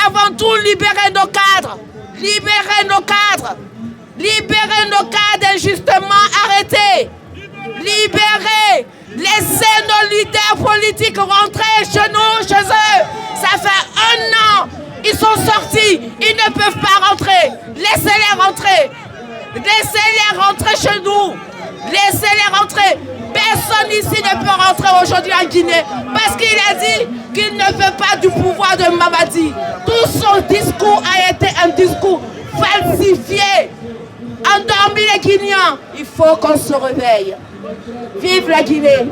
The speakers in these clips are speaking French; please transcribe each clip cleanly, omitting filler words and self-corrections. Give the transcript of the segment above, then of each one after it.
avant tout libérer nos cadres. Libérer nos cadres. Libérer nos cadres injustement arrêtés. Libérer. Laissez nos leaders politiques rentrer chez nous, chez eux. Ça fait 1 an. Ils sont sortis. Ils ne peuvent pas rentrer. Laissez-les rentrer. Laissez-les rentrer chez nous. Laissez-les rentrer. Personne ici ne peut rentrer aujourd'hui en Guinée parce qu'il a dit qu'il ne veut pas du pouvoir de Mamadi. Tout son discours a été un discours falsifié. Endormi les Guinéens. Il faut qu'on se réveille. Vive la Guinée.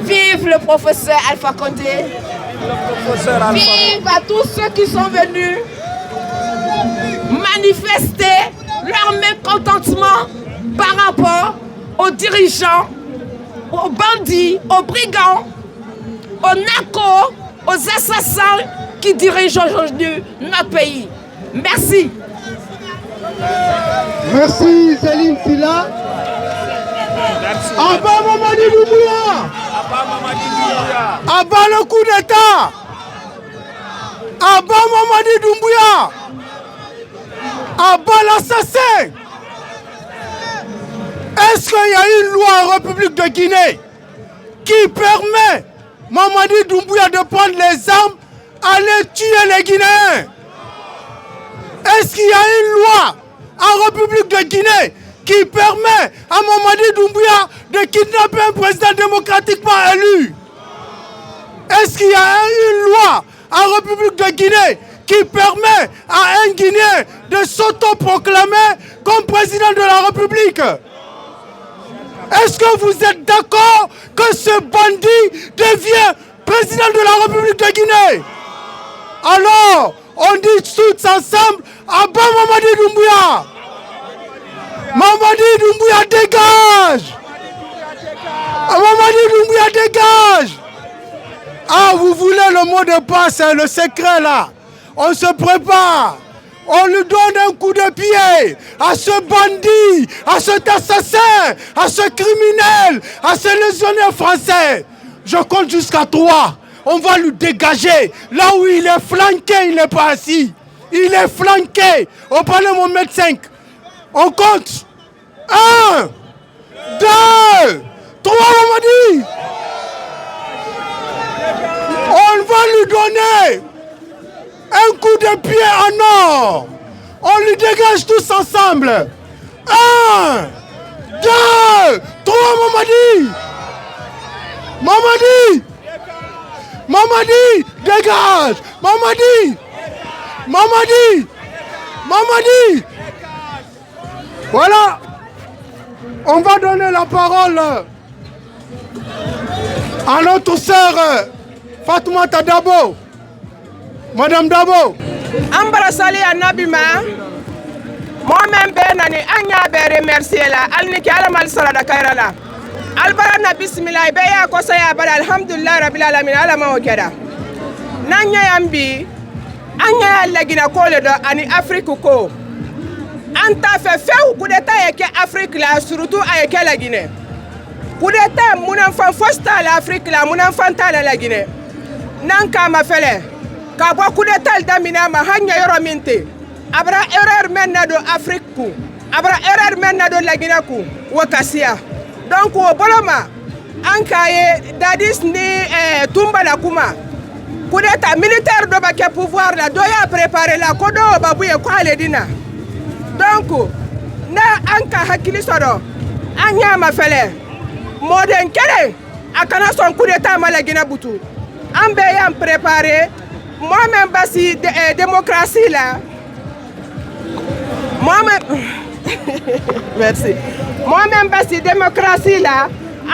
Vive le professeur Alpha Condé. Vive à tous ceux qui sont venus manifester leur mécontentement par rapport aux dirigeants, aux bandits, aux brigands, aux narcos, aux assassins qui dirigent aujourd'hui notre pays. Merci. Merci Céline Silla. Abba Mamadi Doumbouya. Abba le coup d'État. Abba Mamadi Doumbouya. Abba l'assassin. Est-ce qu'il y a une loi en République de Guinée qui permet Mamadi Doumbouya de prendre les armes, aller tuer les Guinéens? Est-ce qu'il y a une loi en République de Guinée qui permet à Mamadi Doumbouya de kidnapper un président démocratiquement élu? Est-ce qu'il y a une loi en République de Guinée qui permet à un Guinéen de s'autoproclamer comme président de la République? Est-ce que vous êtes d'accord que ce bandit devient président de la République de Guinée? Alors, on dit tous ensemble, Abba Mamadi Doumbouya. Mamadi Doumbouya dégage. Mamadi Doumbouya dégage. Ah, vous voulez le mot de passe, le secret là. On se prépare. On lui donne un coup de pied à ce bandit, à cet assassin, à ce criminel, à ce légionnaire français. Je compte jusqu'à 3. On va lui dégager. Là où il est flanqué, il n'est pas assis. Il est flanqué. On parle mon mètre 5. On compte. 1, 2, 3, on m'a dit. On va lui donner un coup de pied en or. On lui dégage tous ensemble. 1, 2, 3, Mamadi. Mamadi. Mamadi, dégage. Mamadi. Mamadi. Mamadi. Voilà. On va donner la parole à notre sœur Fatoumata Dabo. Madame Dabo. Embrassali Anabima. Moi-même, Benani, Anya Bere, merci là. Alniki Alamal Salada Kairala. Albarana Bismillah, Beya Kosaya Bala, Alhamdulillah, Rabbil Alamin, Alama Okeda. Nanya Yambi, Anya Lagina Koledo, Ani Afrique Ko. Anta fait ou coup d'état avec Afrique là, surtout avec la Guinée. Coup d'état, mon enfant fosta l'Afrique là, mon enfant à la Guinée. Nanka ma fele. Kabo coup d'état d'amina ma hanya yorominte. Abra erreur menna do Afrique ku. Abra erreur menna do la Guinée ku. Wakasia. Donc au boloma. Ankaye dadis ni tumba la kuma. Coup d'état militaire do ba ke pouvoir la doya préparer la kodo babouye kwa le dina. Donc, na anka hakili soro, anya ma fele, moden kele, akana son coup d'état malagina boutou. Ambe yam préparé, moi-même basi démocratie là. Moi-même, merci. Moi-même basi démocratie là,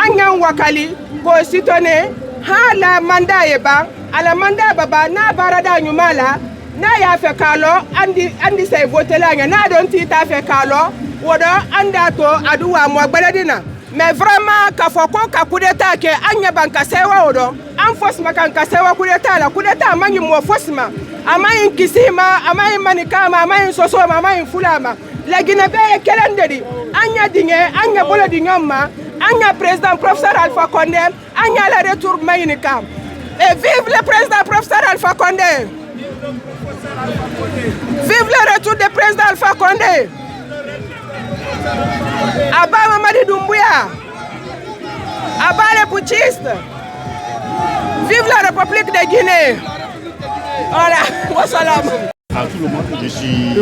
anya wakali, ko sitone, ha la mandat yeba, ala mandat baba na barada nyumala. Na ya fe kalo andi say voter la na don ti ta fe kalo wodo anda to aduwa mo gbeledina mais vraiment ka foko ka coup d'état ke anya banka sewa wodo an fosma kan ka sewa coup d'état la coup d'état manyi mo fosma amayin kisima amayin manikama amayin sosoma amayin fulama la Guinée be kelendedi anya dinge anya bolo dingoma anya président professeur Alpha Condé anya la retour mayinikam et vive le président professeur Alpha Condé. Vive le retour du président Alpha Condé. Abat Mamadi Doumbouya. Abat les putschistes. Vive la République de Guinée. Voilà, wassalam. À tout le monde, je suis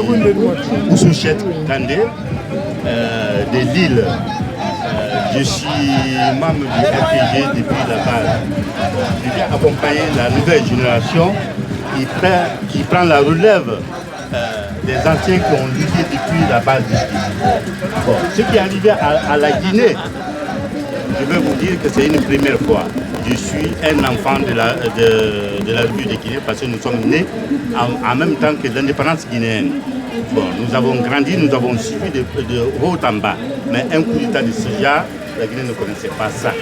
Oussouchet Kandé de Lille. Je suis membre du RPG depuis la base. Je viens accompagner la nouvelle génération qui prend la relève des anciens qui ont lutté depuis la base jusqu'ici. Bon, ce qui est arrivé à la Guinée, je vais vous dire que c'est une première fois. Je suis un enfant de la République de Guinée parce que nous sommes nés en même temps que l'indépendance guinéenne. Bon, nous avons grandi, nous avons suivi de haut en bas. Mais un coup d'État de ce genre, la Guinée ne connaissait pas ça.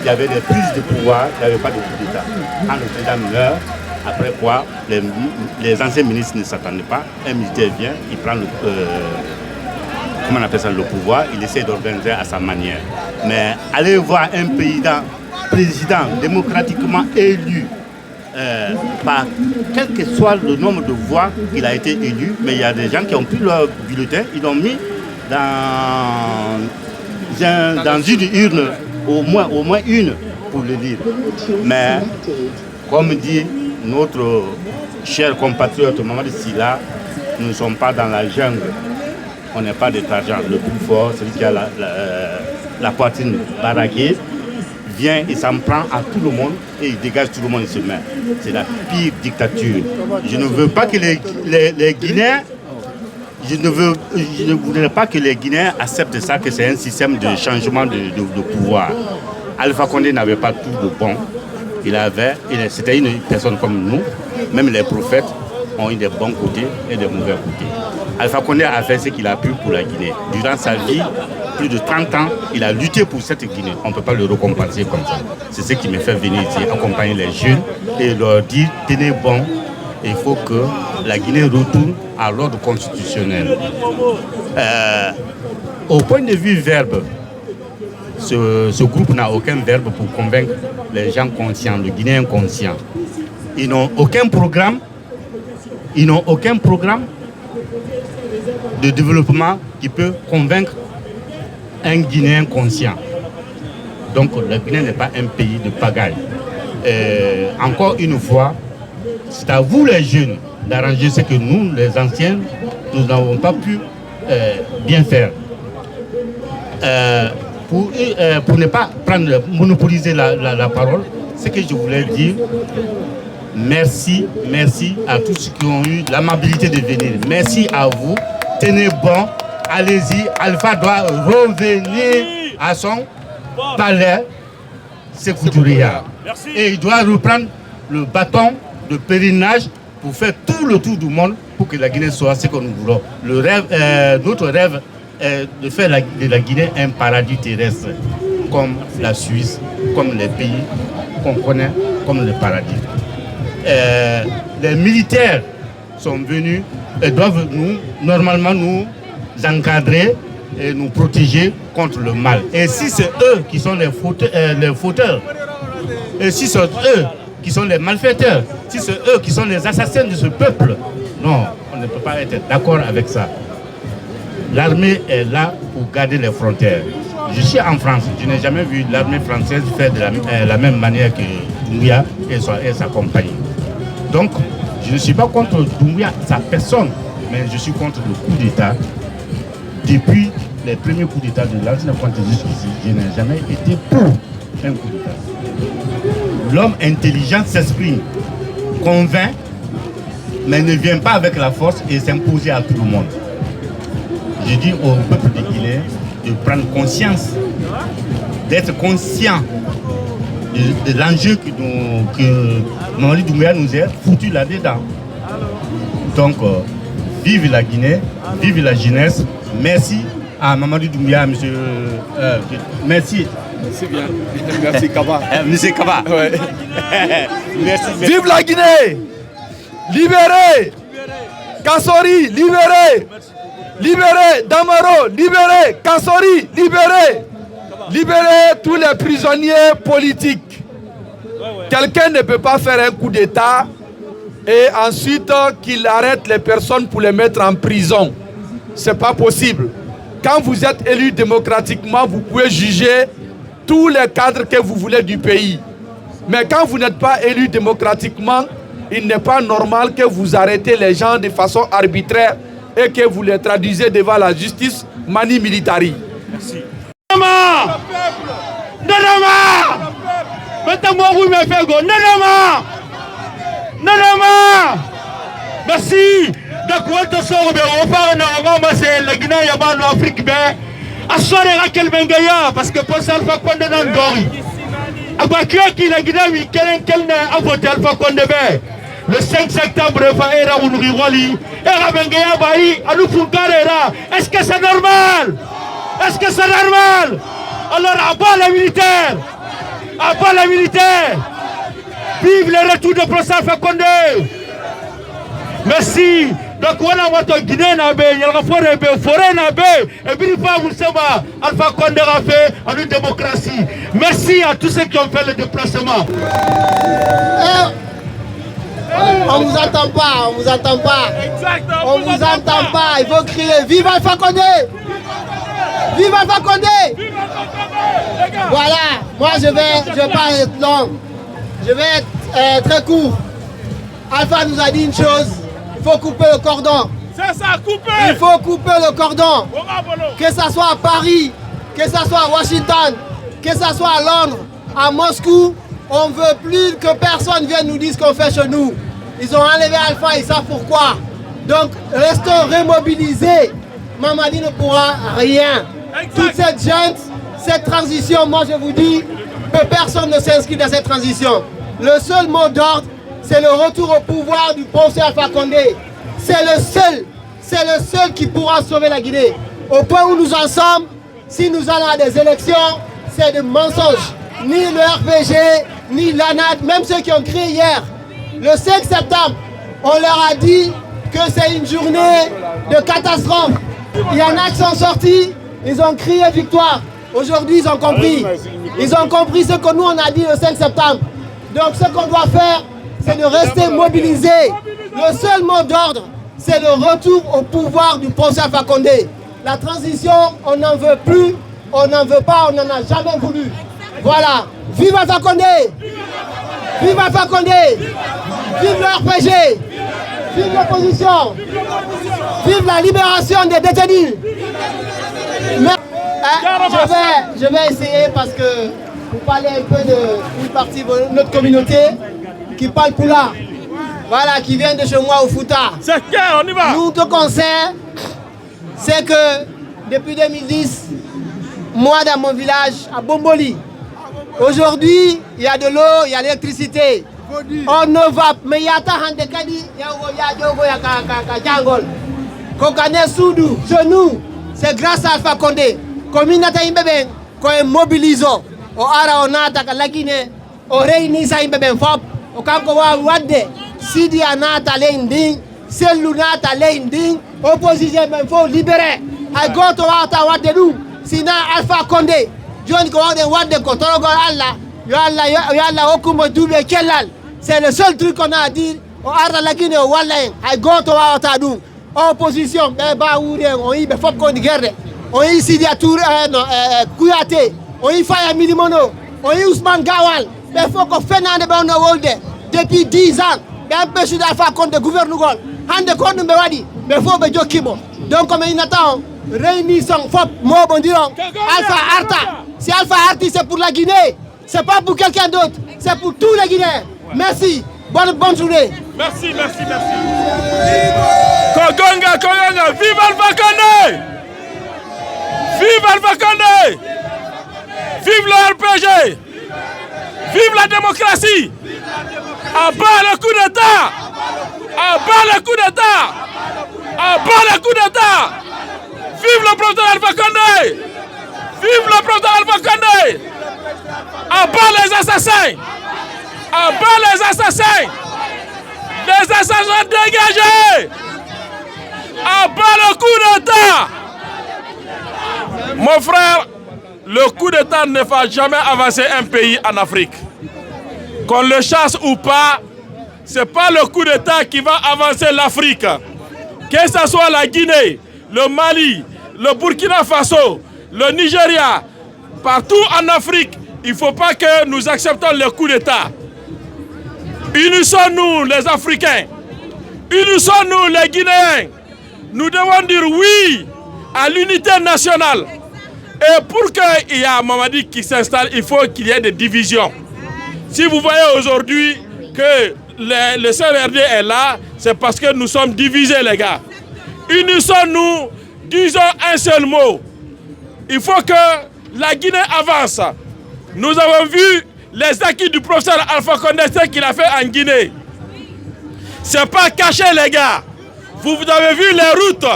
Il y avait des prises de pouvoir, il n'y avait pas de coup d'État. Quand le président meurt, après quoi, les anciens ministres ne s'attendaient pas. Un militaire vient, il prend le pouvoir, il essaie d'organiser à sa manière. Mais allez voir un président démocratiquement élu, par quel que soit le nombre de voix qu'il a été élu, mais il y a des gens qui ont pris leur bulletin, ils l'ont mis dans une urne, au moins une, pour le lire. Mais comme dit notre cher compatriote Mamadi Sila, nous ne sommes pas dans la jungle, on n'est pas des argent. Le plus fort, celui qui a la poitrine baraquée, vient et s'en prend à tout le monde et il dégage tout le monde et se met. C'est la pire dictature. Je ne veux pas que les Guinéens, je ne voudrais pas que les Guinéens acceptent ça, que c'est un système de changement de pouvoir. Alpha Condé n'avait pas tout de bon. C'était une personne comme nous, même les prophètes ont eu des bons côtés et des mauvais côtés. Alpha Condé a fait ce qu'il a pu pour la Guinée. Durant sa vie, plus de 30 ans, il a lutté pour cette Guinée. On ne peut pas le récompenser comme ça. C'est ce qui me fait venir ici, accompagner les jeunes et leur dire, tenez bon, il faut que la Guinée retourne à l'ordre constitutionnel. Au point de vue verbe, ce groupe n'a aucun verbe pour convaincre les gens conscients, le Guinéen conscient. Ils n'ont aucun programme. Ils n'ont aucun programme de développement qui peut convaincre un Guinéen conscient. Donc la Guinée n'est pas un pays de pagaille. Encore une fois, c'est à vous les jeunes d'arranger ce que nous, les anciens, nous n'avons pas pu bien faire. Pour ne pas monopoliser la parole, ce que je voulais dire, merci à tous ceux qui ont eu l'amabilité de venir. Merci à vous. Tenez bon, allez-y. Alpha doit revenir à son palais Sékou Touré. Et il doit reprendre le bâton de pèlerinage pour faire tout le tour du monde pour que la Guinée soit ce que nous voulons. Notre rêve est de faire de la Guinée un paradis terrestre, comme la Suisse, comme les pays qu'on connaît comme le paradis. Les militaires sont venus et doivent normalement nous encadrer et nous protéger contre le mal. Et si c'est eux qui sont les fauteurs, et si c'est eux qui sont les malfaiteurs, si c'est eux qui sont les assassins de ce peuple, non, on ne peut pas être d'accord avec ça. L'armée est là pour garder les frontières. Je suis en France, je n'ai jamais vu l'armée française faire de la même manière que Doumbouya et sa compagnie. Donc, je ne suis pas contre Doumbouya, sa personne, mais je suis contre le coup d'État. Depuis les premiers coups d'État de l'ancien Frontier jusqu'ici, je n'ai jamais été pour un coup d'État. L'homme intelligent s'exprime, convainc, mais ne vient pas avec la force et s'imposer à tout le monde. Je dis au peuple de Guinée de prendre conscience, d'être conscient de l'enjeu que Mamadi Doumbouya nous a foutu là-dedans. Donc, vive la Guinée, vive la jeunesse. Merci à Mamadi Doumbouya, monsieur. Merci. Merci bien. Merci Kaba. Monsieur Kaba. Ouais. Merci. Vive la Guinée! Libérez! Kassori, libérez! Libérez Damaro, libérez Kassori, libérez! Libérez tous les prisonniers politiques. Quelqu'un ne peut pas faire un coup d'État et ensuite qu'il arrête les personnes pour les mettre en prison. Ce n'est pas possible. Quand vous êtes élu démocratiquement, vous pouvez juger tous les cadres que vous voulez du pays. Mais quand vous n'êtes pas élu démocratiquement, il n'est pas normal que vous arrêtez les gens de façon arbitraire et que vous les traduisez devant la justice mani militari. Merci. Merci. D'accord, la Guinée, il y a l'Afrique, mais à soirée, Raquel Bengaya, parce que pour ça, Alpha Condé dans Gori. Abakia qui la Guinée, quel a voté Alpha Condé. Le 5 septembre, Faera Unuriwali, Era Bengaya Bahi, Alou Funkarera. Est-ce que c'est normal? Est-ce que c'est normal? Alors, abat les militaires! Abat les militaires! Vive le retour de Prince Alpha Condé! Merci! Donc, on a votre Guinée, il y a la forêt, et puis vous savez, Alpha Condé a fait en une démocratie. Merci à tous ceux qui ont fait le déplacement. On vous entend pas, on vous entend pas. On vous entend pas, il faut crier vive Alpha Condé! Vive Alpha Condé! Voilà, moi je vais pas être long, je vais être très court. Alpha nous a dit une chose, il faut couper le cordon. C'est ça, couper! Il faut couper le cordon. Que ce soit à Paris, que ce soit à Washington, que ce soit à Londres, à Moscou, on ne veut plus que personne vienne nous dire ce qu'on fait chez nous. Ils ont enlevé Alpha, ils savent pourquoi. Donc restons remobilisés. Mamadi ne pourra rien. Toute cette junte, cette transition, moi je vous dis que personne ne s'inscrit dans cette transition. Le seul mot d'ordre, c'est le retour au pouvoir du professeur Alpha Condé. C'est le seul qui pourra sauver la Guinée. Au point où nous en sommes, si nous allons à des élections, c'est des mensonges. Ni le RPG, ni l'ANAD, même ceux qui ont crié hier. Le 5 septembre, on leur a dit que c'est une journée de catastrophe. Il y en a qui sont sortis, ils ont crié victoire. Aujourd'hui, ils ont compris. Ils ont compris ce que nous, on a dit le 5 septembre. Donc, ce qu'on doit faire, c'est de rester mobilisés. Le seul mot d'ordre, c'est le retour au pouvoir du professeur Alpha Condé. La transition, on n'en veut plus, on n'en veut pas, on n'en a jamais voulu. Voilà. Vive Alpha Condé! Vive Alpha Condé! Vive le RPG! Vive l'opposition! Vive la libération des détenus! Je vais essayer parce que vous parlez un peu d'une partie de notre communauté qui parle Pula. Voilà, qui vient de chez moi au Fouta. C'est clair, on y va! Nous, tout qu'on sait, c'est que depuis 2010, moi dans mon village, à Bomboli, aujourd'hui, il y a de l'eau, il y a l'électricité. On ne va pas, mais il y a Tahandekadi, il y a Djangol. Kokane Soudou, chez nous, c'est grâce à Alpha Condé. Comme il n'a pas été mobilisé, au Ara, on a attaqué la Guinée, au réuni ça, il y a fop, au Kankowa Wade, Sidi Anata Lending, Selunata Lending, opposition, il faut libérer. I go to Wade, sinon Alpha Condé. John Kowade Wade Kotorogo Allah, Yalla Okumo Double Kellal. C'est le seul truc qu'on a à dire. Au Arda la Guinée, au Wallain, I go to Outadou. Opposition, on y a Fop Kondigerde, on y a Sidi Atour, Kouyaté, on y a Faya Milimono, on y a Ousmane Gawal. Mais il faut qu'on fasse un Wolde depuis 10 ans. Il y a un peu d'Alpha Condé, gouvernement. Hande Condé Mbewadi, mais il faut que je kibo. Donc, comme il attend, réunissons Fop, moi, bon diront, Alpha Arta. Si Alpha Arti, c'est pour la Guinée, c'est pas pour quelqu'un d'autre, c'est pour tous les Guinéens. Merci, bonne journée. Merci. Kogonga, vive Alpha Condé! Vive Alpha Condé! Vive le RPG! Vive la démocratie! À bas le coup d'État! À bas le coup d'État! À bas le coup d'État! Vive le président Alpha Condé! Vive le président Alpha Condé! À bas les assassins! À bas les assassins! Les assassins dégagés! À bas le coup d'État! Mon frère, le coup d'État ne va jamais avancer un pays en Afrique. Qu'on le chasse ou pas, ce n'est pas le coup d'État qui va avancer l'Afrique. Que ce soit la Guinée, le Mali, le Burkina Faso, le Nigeria, partout en Afrique, il ne faut pas que nous acceptons le coup d'État. Unissons-nous les Africains, unissons-nous les Guinéens. Nous devons dire oui à l'unité nationale. Et pour qu'il y ait un Mamadi qui s'installe, il faut qu'il y ait des divisions. Si vous voyez aujourd'hui que le CNRD est là, c'est parce que nous sommes divisés, les gars. Unissons-nous, disons un seul mot. Il faut que la Guinée avance. Nous avons vu les acquis du professeur Alpha Condé, ce qu'il a fait en Guinée. Ce n'est pas caché, les gars. Vous avez vu les routes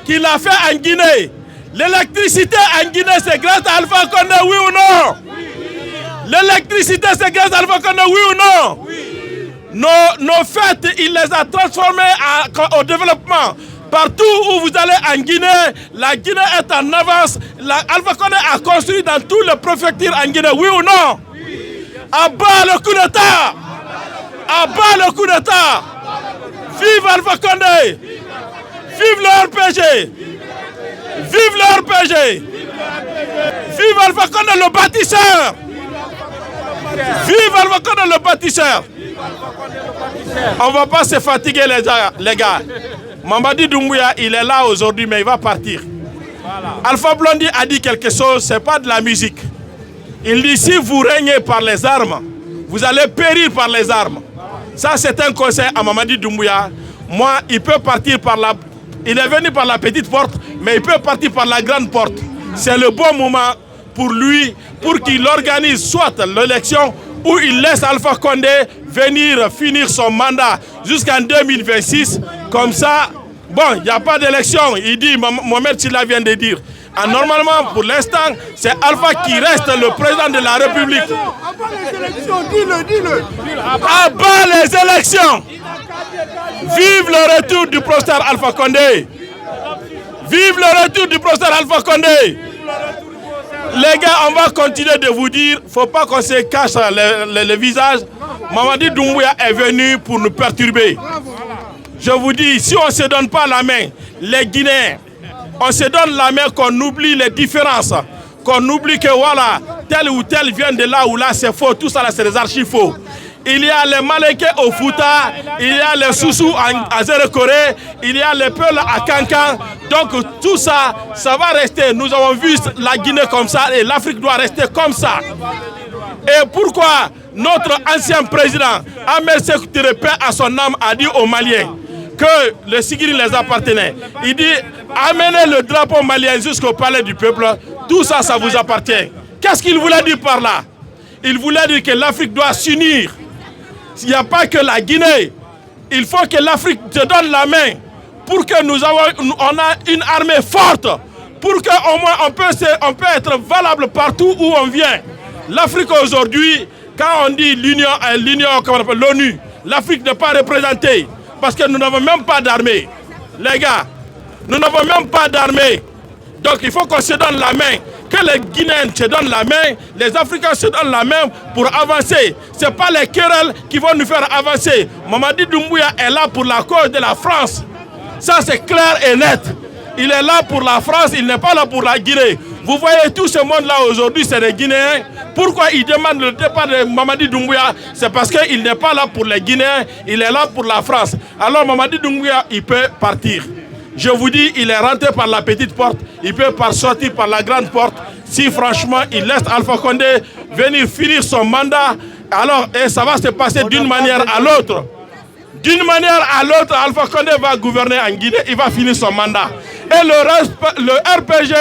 qu'il a fait en Guinée. L'électricité en Guinée, c'est grâce à Alpha Condé, oui ou non? L'électricité, c'est grâce à Alpha Condé, oui ou non? Oui. Nos fêtes, il les a transformées au développement. Partout où vous allez en Guinée, la Guinée est en avance. Alpha Condé a construit dans tous les préfectures en Guinée, oui ou non? Oui. À bas le coup d'État! À bas le coup d'État! Vive Alpha Condé! Vive le RPG! Vive le RPG! Vive Alpha Condé le bâtisseur! Vive Alpha Condé le bâtisseur! On ne va pas se fatiguer les gars. Mamadi Doumbouya, il est là aujourd'hui, mais il va partir. Alpha Blondy a dit quelque chose, ce n'est pas de la musique. Il dit, si vous régnez par les armes, vous allez périr par les armes. Ça, c'est un conseil à Mamadi Doumbouya. Moi, il peut partir par la... Il est venu par la petite porte, mais il peut partir par la grande porte. C'est le bon moment pour lui, pour qu'il organise soit l'élection où il laisse Alpha Condé venir finir son mandat jusqu'en 2026. Comme ça, bon, il n'y a pas d'élection. Il dit, Mohamed Silla vient de dire. Normalement, pour l'instant, c'est Alpha qui reste le président de la République. À bas les élections, dis-le. À bas les élections. Vive le retour du professeur Alpha Condé. Vive le retour du professeur Alpha Condé. Les gars, on va continuer de vous dire, il ne faut pas qu'on se cache le visage. Mamadi Doumbouya est venu pour nous perturber. Je vous dis, si on ne se donne pas la main, les Guinéens, on se donne la main, qu'on oublie les différences, qu'on oublie que voilà, tel ou tel vient de là ou là, c'est faux, tout ça là, c'est des archives faux. Il y a les Malais au Fouta, il y a les Soussous à Zéro-Corée, il y a les Peuls à Cancan. Donc tout ça, ça va rester. Nous avons vu la Guinée comme ça et l'Afrique doit rester comme ça. Et pourquoi notre ancien président, Ahmed Sékou Touré, paix à son âme, a dit aux Maliens que le Sigiri les appartenait. Il dit, amenez le drapeau malien jusqu'au palais du peuple, tout ça, ça vous appartient. Qu'est-ce qu'il voulait dire par là? Il voulait dire que l'Afrique doit s'unir. Il n'y a pas que la Guinée. Il faut que l'Afrique te donne la main pour que on a une armée forte, pour qu'au moins on peut être valable partout où on vient. L'Afrique aujourd'hui, quand on dit l'ONU, l'Afrique n'est pas représentée parce que nous n'avons même pas d'armée. Les gars, nous n'avons même pas d'armée. Donc il faut qu'on se donne la main. Que les Guinéens se donnent la main, les Africains se donnent la main pour avancer. Ce n'est pas les querelles qui vont nous faire avancer. Mamadi Doumbouya est là pour la cause de la France. Ça c'est clair et net. Il est là pour la France, il n'est pas là pour la Guinée. Vous voyez tout ce monde-là aujourd'hui, c'est des Guinéens. Pourquoi ils demandent le départ de Mamadi Doumbouya? C'est parce qu'il n'est pas là pour les Guinéens, il est là pour la France. Alors Mamadi Doumbouya, il peut partir. Je vous dis, il est rentré par la petite porte, il peut sortir par la grande porte. Si franchement, il laisse Alpha Condé venir finir son mandat, alors et ça va se passer d'une manière à l'autre. D'une manière à l'autre, Alpha Condé va gouverner en Guinée, il va finir son mandat. Et le RPG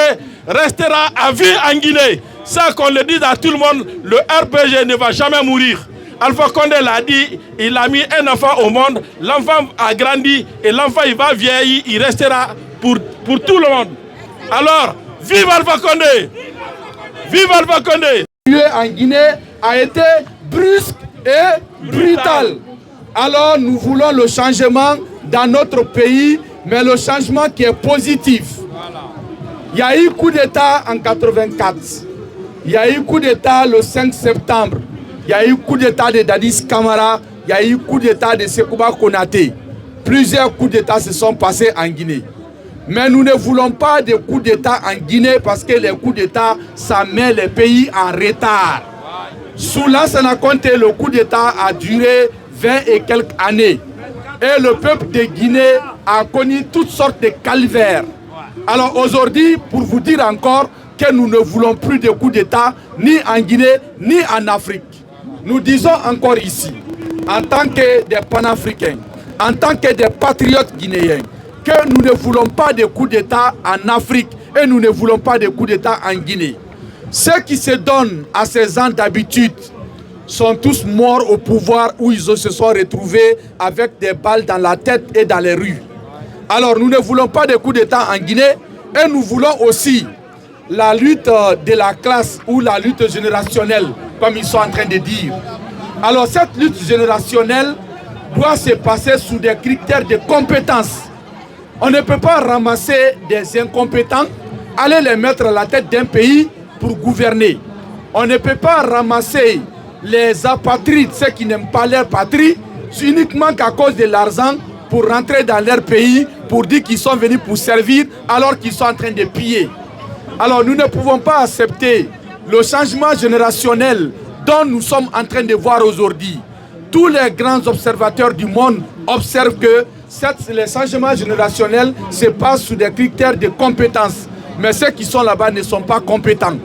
restera à vie en Guinée. Ça qu'on le dise à tout le monde, le RPG ne va jamais mourir. Alpha Condé l'a dit, il a mis un enfant au monde, l'enfant a grandi et l'enfant il va vieillir, il restera pour tout le monde. Alors, vive Alpha Condé! Vive Alpha Condé! En Guinée a été brusque et brutal. Alors nous voulons le changement dans notre pays, mais le changement qui est positif. Il y a eu coup d'État en 84. Il y a eu coup d'État le 5 septembre. Il y a eu coup d'État de Dadis Camara il y a eu coup d'État de Sekouba Konaté. Plusieurs coups d'État se sont passés en Guinée. Mais nous ne voulons pas de coups d'État en Guinée parce que les coups d'État, ça met les pays en retard. Sous Lansana Conté, le coup d'État a duré 20 et quelques années. Et le peuple de Guinée a connu toutes sortes de calvaires. Alors aujourd'hui, pour vous dire encore que nous ne voulons plus de coups d'État ni en Guinée ni en Afrique. Nous disons encore ici, en tant que des panafricains, en tant que des patriotes guinéens, que nous ne voulons pas de coups d'État en Afrique et nous ne voulons pas de coups d'État en Guinée. Ceux qui se donnent à ces gens d'habitude sont tous morts au pouvoir où ils se sont retrouvés avec des balles dans la tête et dans les rues. Alors nous ne voulons pas de coups d'État en Guinée et nous voulons aussi la lutte de la classe ou la lutte générationnelle, comme ils sont en train de dire. Alors cette lutte générationnelle doit se passer sous des critères de compétence. On ne peut pas ramasser des incompétents, aller les mettre à la tête d'un pays pour gouverner. On ne peut pas ramasser les apatrides, ceux qui n'aiment pas leur patrie, uniquement qu'à cause de l'argent pour rentrer dans leur pays, pour dire qu'ils sont venus pour servir alors qu'ils sont en train de piller. Alors nous ne pouvons pas accepter le changement générationnel dont nous sommes en train de voir aujourd'hui. Tous les grands observateurs du monde observent que les changements générationnels se passent sous des critères de compétence. Mais ceux qui sont là-bas ne sont pas compétents.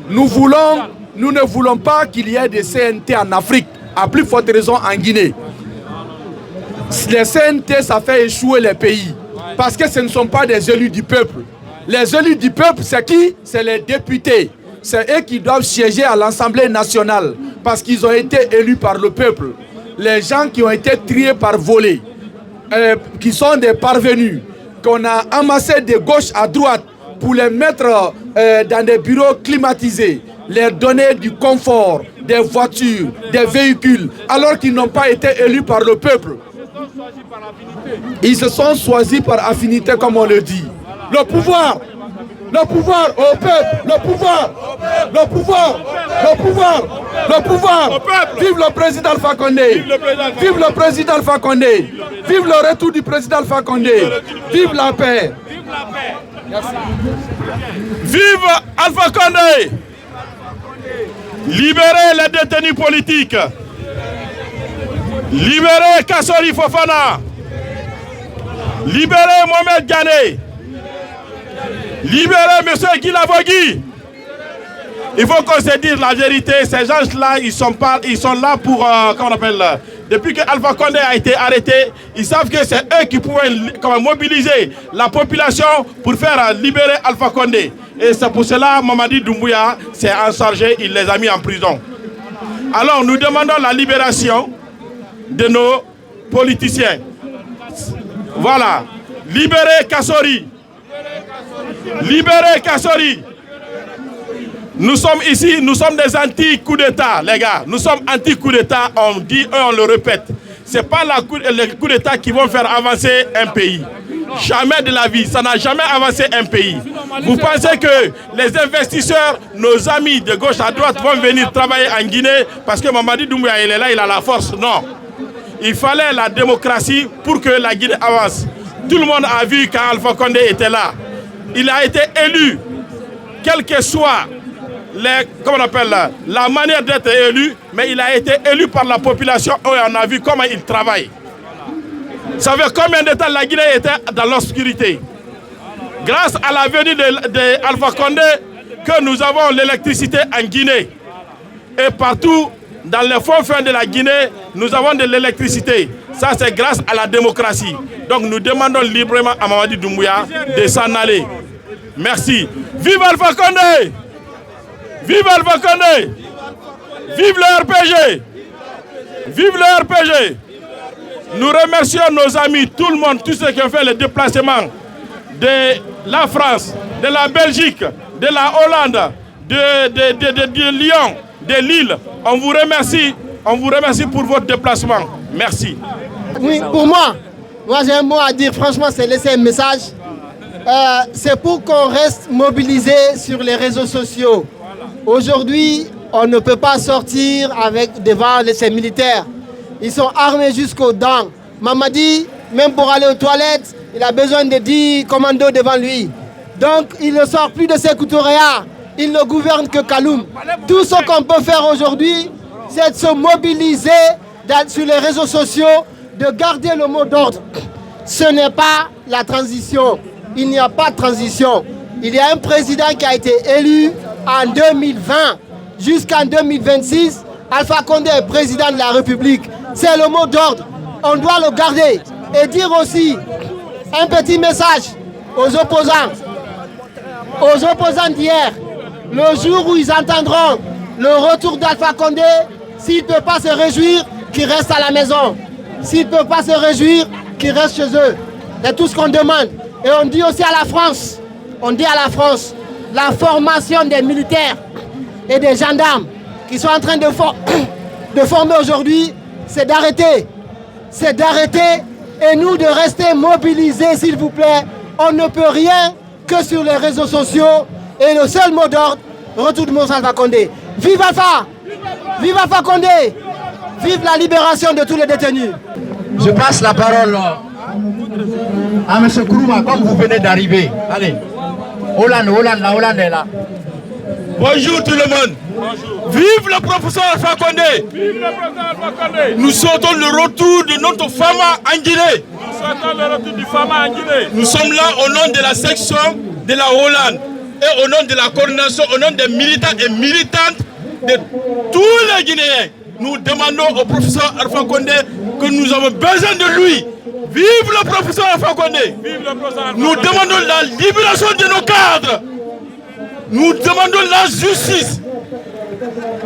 Nous ne voulons pas qu'il y ait des CNT en Afrique, à plus forte raison en Guinée. Les CNT, ça fait échouer les pays. Parce que ce ne sont pas des élus du peuple. Les élus du peuple, c'est qui? C'est les députés. C'est eux qui doivent siéger à l'Assemblée nationale. Parce qu'ils ont été élus par le peuple. Les gens qui ont été triés par volée, qui sont des parvenus, qu'on a amassés de gauche à droite pour les mettre dans des bureaux climatisés, leur donner du confort, des voitures, des véhicules, alors qu'ils n'ont pas été élus par le peuple. Ils se sont choisis par affinité, comme on le dit. Le pouvoir au peuple, le pouvoir. Vive le président Alpha Condé. Vive le président Alpha Condé. Vive le retour du président Alpha Condé. Vive la paix. Merci. Vive Alpha Condé. Libérez les détenus politiques. Libérez Kassori Fofana. Libérez Mohamed Ghané. Libérez M. Guy Lavogui. Il faut qu'on se dise la vérité. Ces gens-là, ils sont là pour, comment on appelle, depuis que Alpha Condé a été arrêté, ils savent que c'est eux qui pourraient mobiliser la population pour faire libérer Alpha Condé. Et c'est pour cela que Mamadi Doumbouya s'est enchargé, il les a mis en prison. Alors nous demandons la libération de nos politiciens. Voilà. Libérez Kassori. Libérez Kassori. Nous sommes ici, nous sommes des anti-coups d'État, les gars. Nous sommes anti-coups d'État, on dit et on le répète. Ce n'est pas les coups d'État qui vont faire avancer un pays. Jamais de la vie, ça n'a jamais avancé un pays. Vous pensez que les investisseurs, nos amis de gauche à droite vont venir travailler en Guinée parce que Mamadi Doumbouya il est là, il a la force? Non. Il fallait la démocratie pour que la Guinée avance. Tout le monde a vu quand Alpha Condé était là. Il a été élu, quel que soit la manière d'être élu, mais il a été élu par la population et on a vu comment il travaille. Ça fait combien de temps la Guinée était dans l'obscurité? Grâce à la venue d'Alpha Condé que nous avons l'électricité en Guinée. Et partout, dans les fonds fins de la Guinée, nous avons de l'électricité. Ça, c'est grâce à la démocratie. Donc, nous demandons librement à Mamadi Doumbouya de s'en aller. Merci. Vive Alpha Condé! Vive Alpha Condé! Vive le RPG! Vive le RPG! Nous remercions nos amis, tout le monde, tous ceux qui ont fait le déplacement de la France, de la Belgique, de la Hollande, de Lyon, de Lille. On vous remercie pour votre déplacement. Merci. Oui, pour moi j'ai un mot à dire, franchement, c'est laisser un message. C'est pour qu'on reste mobilisé sur les réseaux sociaux. Aujourd'hui, on ne peut pas sortir devant ces militaires. Ils sont armés jusqu'aux dents. Mamadi, même pour aller aux toilettes, il a besoin de 10 commandos devant lui. Donc, il ne sort plus de ses Sékou-Touréa. Il ne gouverne que Kaloum. Tout ce qu'on peut faire aujourd'hui, c'est de se mobiliser sur les réseaux sociaux, de garder le mot d'ordre. Ce n'est pas la transition. Il n'y a pas de transition. Il y a un président qui a été élu en 2020. Jusqu'en 2026, Alpha Condé est président de la République. C'est le mot d'ordre. On doit le garder. Et dire aussi un petit message aux opposants d'hier. Le jour où ils entendront le retour d'Alpha Condé, s'ils ne peuvent pas se réjouir, qu'ils restent à la maison. S'ils ne peuvent pas se réjouir, qu'ils restent chez eux. C'est tout ce qu'on demande. Et on dit aussi à la France, la formation des militaires et des gendarmes qui sont en train de former aujourd'hui, c'est d'arrêter. C'est d'arrêter et nous de rester mobilisés, s'il vous plaît. On ne peut rien que sur les réseaux sociaux. Et le seul mot d'ordre, retour de Moussa Alpha Condé. Vive Alpha! Vive Alpha Condé! Vive la libération de tous les détenus! Je passe la parole à M. Kourouma, comme vous venez d'arriver. Allez. Hollande est là. Bonjour tout le monde. Bonjour. Vive le professeur Alpha Condé. Vive le professeur Alpha Condé. Nous souhaitons le retour de notre Fama en Guinée. Nous souhaitons le retour du Fama en Guinée. Nous sommes là au nom de la section de la Hollande et au nom de la coordination, au nom des militants et militantes de tous les Guinéens. Nous demandons au professeur Alpha Condé que nous avons besoin de lui. Vive le professeur Alpha Condé. Vive le professeur Alpha Condé. Nous demandons la libération de nos cadres. Nous demandons la justice.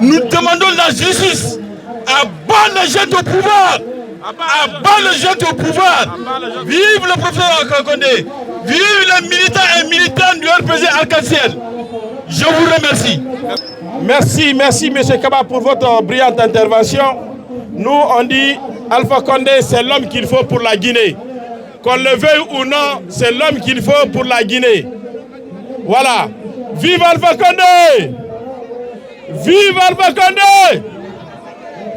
Nous demandons la justice. Abat les jeunes au pouvoir. Abat les jeunes au pouvoir. Vive le professeur Alpha Condé. Vive les militants et militantes du RPG Arc-en-Ciel. Je vous remercie. Merci M. Kaba pour votre brillante intervention. Nous, on dit Alpha Condé, c'est l'homme qu'il faut pour la Guinée. Qu'on le veuille ou non, c'est l'homme qu'il faut pour la Guinée. Voilà. Vive Alpha Condé! Vive Alpha Condé!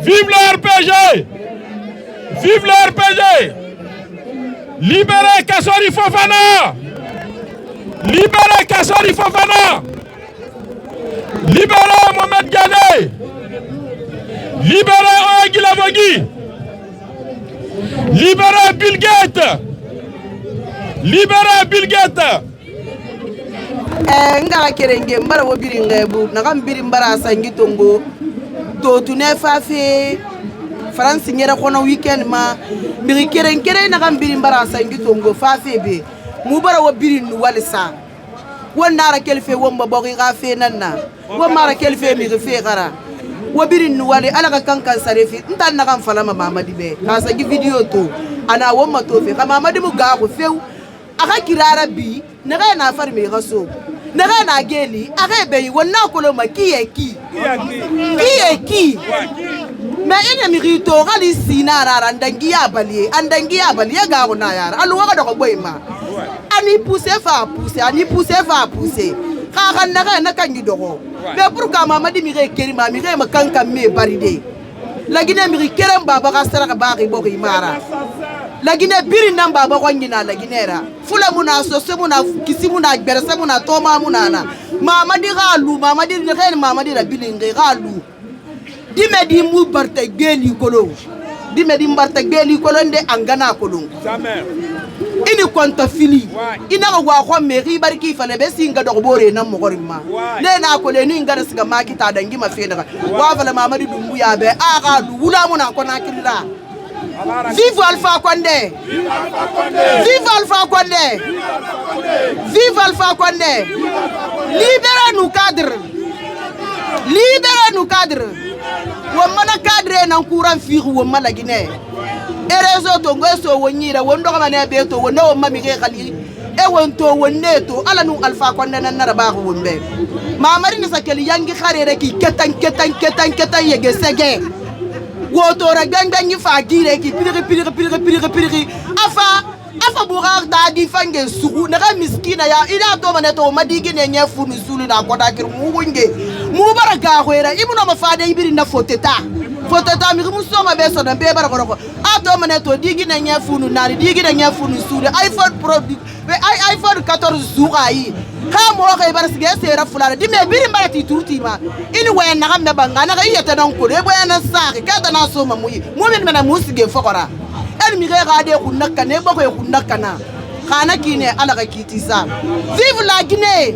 Vive le RPG! Vive le RPG! Libérez Kassori Fofana! Libérez Kassori Fofana! Libérez Mohamed Gane! Libérez Oegui Lavogui! Libérez Bill Gates! Libérez Bill Gates! Nga kerenge mbara wo biringa bu na mbiri mbara sangi tongo to tune fa fe France nyera kono weekend ma mbiri kerenge na mbiri mbara sangi tongo fa fe be mu bara wo birin walisa wonna ra kelfe womba bogi ga fe nanna wo mara kelfe mi fe gara wo birin wali ala ka kankan sarefi ntan na kan fala Mamadi be ka sangi video to ana womma to fe ka Mamadi mu ga ko fe aka kirara bi na ga na far me gaso na ga na geli aka be wonna koloma ki me ina mi rito gali sina rara ndangi ya bali ga ko na yara alu wa ko boyma ani pousser fa pousser ka kan na kan gi dogo be pour ka Mamadi mi re kerima mi re makanka me baride la Guinée mi kerem baba ka sara ka baki boki mara la Guinée biri namba ba kwangina la Guinée ra fula muna so se muna kisimu na berse muna toma muna na Mamadi galu Mamadi ne khen Mamadi la bilinge galu dime di mu barte geli kolo nde angana kolo jamais ini konta fili ina wa kwa meri barki fale be singa do bore na mogorima le na ko le ni ngara siga makita dangi mafena wa fale Mamadi dumbu ya be aga du wula muna ko na killa. Vive Alpha Condé! Vive Alpha Condé! Vive Alpha Condé! Libérez-nous cadres! Libérez-nous cadres! Wamana cadre na courant firu wamala Guinée. Erezo tongo so wonyira wondo kama ne beto wono wamma mi khali e wonto wonneto ala nu Alpha Condé na nara wombe. Mamadi ne sakeli yangi kharere ki ketan yege sege. Wotora ganganyi fa gire ki piri afa burar da di fange suku na miskina ya ina to maneto madigi ne nya funu sulu na koda kir mu wunge Mubara Gawera, even on my father, even in the Foteta, Musoma Beson and Beba. Atomaneto digging and Yafunu, digging and Yafunu, iPhone Pro, iPhone 14 Zurai. Come walk a Barasgasa, Fulana, Dime, Birimati Tutima. Anyway, Nagam Bangana, Yatanko, Ebuana Saki, Katana Soma, women and Musige Fokora. El Mirade Hunaka, Nebo Hunakana, Hanakine, Alakitisa. Vive la Guinée!